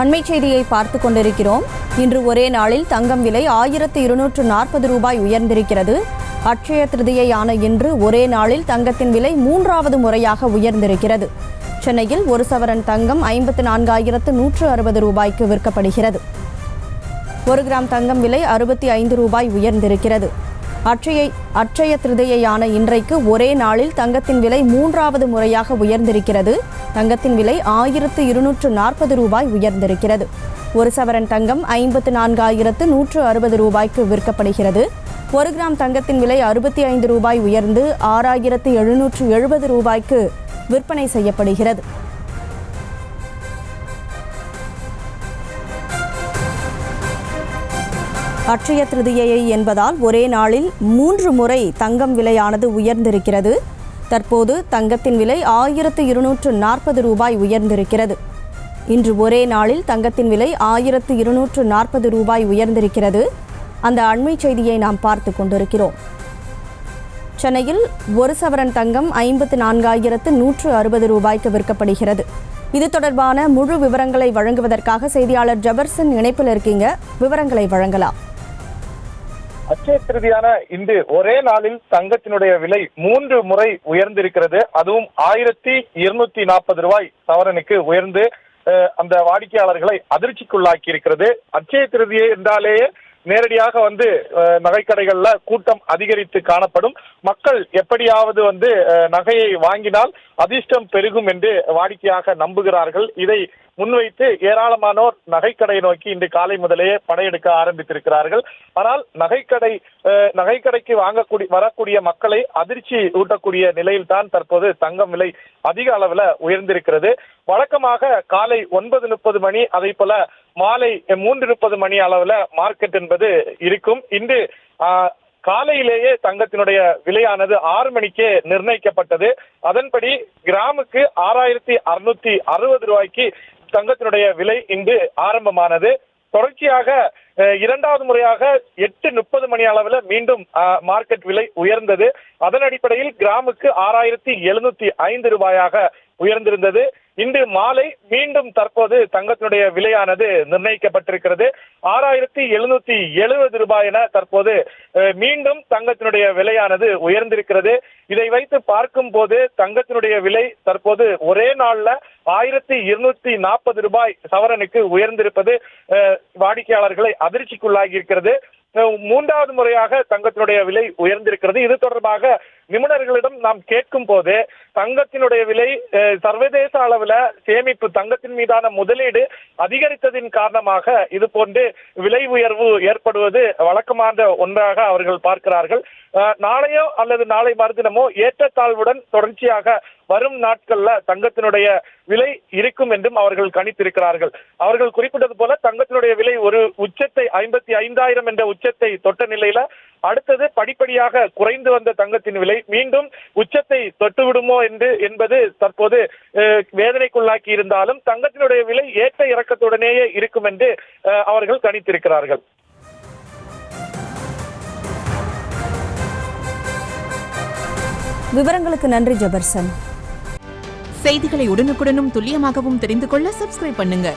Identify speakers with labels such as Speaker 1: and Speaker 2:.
Speaker 1: அண்மை செய்தியை பார்த்து கொண்டிருக்கிறோம். இன்று ஒரே நாளில் தங்கம் விலை 1240 ரூபாய் உயர்ந்திருக்கிறது. அட்சய திருதியையான இன்று ஒரே நாளில் தங்கத்தின் விலை மூன்றாவது முறையாக உயர்ந்திருக்கிறது. சென்னையில் ஒரு சவரன் தங்கம் 54,160 ரூபாய்க்கு விற்கப்படுகிறது. 1 கிராம் தங்கம் விலை 65 ரூபாய் உயர்ந்திருக்கிறது. அட்சய திருதியையான இன்றைக்கு ஒரே நாளில் தங்கத்தின் விலை மூன்றாவது முறையாக உயர்ந்திருக்கிறது. தங்கத்தின் விலை 1240 ரூபாய் உயர்ந்திருக்கிறது. ஒரு சவரன் தங்கம் 54,160 ரூபாய்க்கு விற்கப்படுகிறது. 1 கிராம் தங்கத்தின் விலை 65 ரூபாய் உயர்ந்து 6,770 ரூபாய்க்கு விற்பனை செய்யப்படுகிறது. அட்சய திருதியை என்பதால் ஒரே நாளில் 3 முறை தங்கம் விலையானது உயர்ந்திருக்கிறது. தற்போது தங்கத்தின் விலை 1240 ரூபாய் உயர்ந்திருக்கிறது. இன்று ஒரே நாளில் தங்கத்தின் விலை 1240 ரூபாய் உயர்ந்திருக்கிறது. அந்த அண்மை செய்தியை நாம் பார்த்து கொண்டிருக்கிறோம். சென்னையில் ஒரு சவரன் தங்கம் 54,160 ரூபாய்க்கு விற்கப்படுகிறது. இது தொடர்பான முழு விவரங்களை வழங்குவதற்காக செய்தியாளர் ஜபர்சன் இணைப்பில் இருக்கீங்க. விவரங்களை வழங்கலாம்.
Speaker 2: அட்சய திருதியான இன்று ஒரே நாளில் தங்கத்தினுடைய விலை 3 முறை உயர்ந்திருக்கிறது. அதுவும் 1240 ரூபாய் சவரனுக்கு உயர்ந்து அந்த வாடிக்கையாளர்களை அதிர்ச்சிக்குள்ளாக்கி இருக்கிறது. அட்சய திருதியை என்றாலேயே நேரடியாக நகைக்கடைகள்ல கூட்டம் அதிகரித்து காணப்படும். மக்கள் எப்படியாவது நகையை வாங்கினால் அதிர்ஷ்டம் பெருகும் என்று வாடிக்கையாக நம்புகிறார்கள். இதை முன்வைத்து ஏராளமானோர் நகைக்கடை நோக்கி இன்று காலை முதலே படையெடுக்க ஆரம்பித்திருக்கிறார்கள். ஆனால் நகைக்கடைக்கு வரக்கூடிய மக்களை அதிர்ச்சி ஊட்டக்கூடிய நிலையில் தான் தற்போது தங்கம் விலை அதிக அளவில் உயர்ந்திருக்கிறது. வழக்கமாக காலை 9:30 மணி, அதே போல மாலை 3:30 மணி அளவுல மார்க்கெட் என்பது இருக்கும். இன்று காலையிலேயே தங்கத்தினுடைய விலையானது 6 மணிக்கே நிர்ணயிக்கப்பட்டது. அதன்படி கிராமுக்கு 6,660 ரூபாய்க்கு தங்கத்தினுடைய விலை இன்று ஆரம்பமானது. தொடர்ச்சியாக 2வது முறையாக 8:30 மணி அளவில் மீண்டும் மார்க்கெட் விலை உயர்ந்தது. அதன் அடிப்படையில் கிராமுக்கு 6,705 ரூபாயாக உயர்ந்திருந்தது. இன்று மாலை மீண்டும் தற்போது தங்கத்தினுடைய விலையானது நிர்ணயிக்கப்பட்டிருக்கிறது. 6,770 ரூபாய் என தற்போது மீண்டும் தங்கத்தினுடைய விலையானது உயர்ந்திருக்கிறது. இதை வைத்து பார்க்கும் போது தங்கத்தினுடைய விலை தற்போது ஒரே நாள்ல 1,240 ரூபாய் சவரனுக்கு உயர்ந்திருப்பது வாடிக்கையாளர்களை அதிர்ச்சிக்குள்ளாகி இருக்கிறது. 3வது முறையாக தங்கத்தினுடைய விலை உயர்ந்திருக்கிறது. இது தொடர்பாக நிபுணர்களிடம் நாம் கேட்கும் போது தங்கத்தினுடைய விலை சர்வதேச அளவில் சேமிப்பு, தங்கத்தின் மீதான முதலீடு அதிகரித்ததின் காரணமாக இது போன்று விலை உயர்வு ஏற்படுவது வழக்கமான ஒன்றாக அவர்கள் பார்க்கிறார்கள். நாளையோ அல்லது நாளை மறுதினமோ ஏற்றத்தாழ்வுடன் தொடர்ச்சியாக வரும் நாட்கள்ல தங்கத்தினுடைய விலை இருக்கும் என்றும் அவர்கள் கணித்திருக்கிறார்கள். அவர்கள் குறிப்பிட்டது போல தங்கத்தினுடைய விலை ஒரு உச்சத்தை 55,000 என்ற உச்சத்தை தொட்ட நிலையில அடுத்தது படிப்படியாக குறைந்து வந்த தங்கத்தின் விலை மீண்டும் உச்சத்தை தொட்டுவிடுமோ என்பது தற்போது வேதனைக்குள்ளாக்கி இருந்தாலும் தங்கத்தினுடைய விலை ஏற்ற இறக்கத்துடனேயே இருக்கும் என்று அவர்கள் கணித்திருக்கிறார்கள்.
Speaker 1: விவரங்களுக்கு நன்றி ஜபர்சன்.
Speaker 3: செய்திகளை உடனுக்குடனும் துல்லியமாகவும் தெரிந்து கொள்ள சப்ஸ்கிரைப் பண்ணுங்க.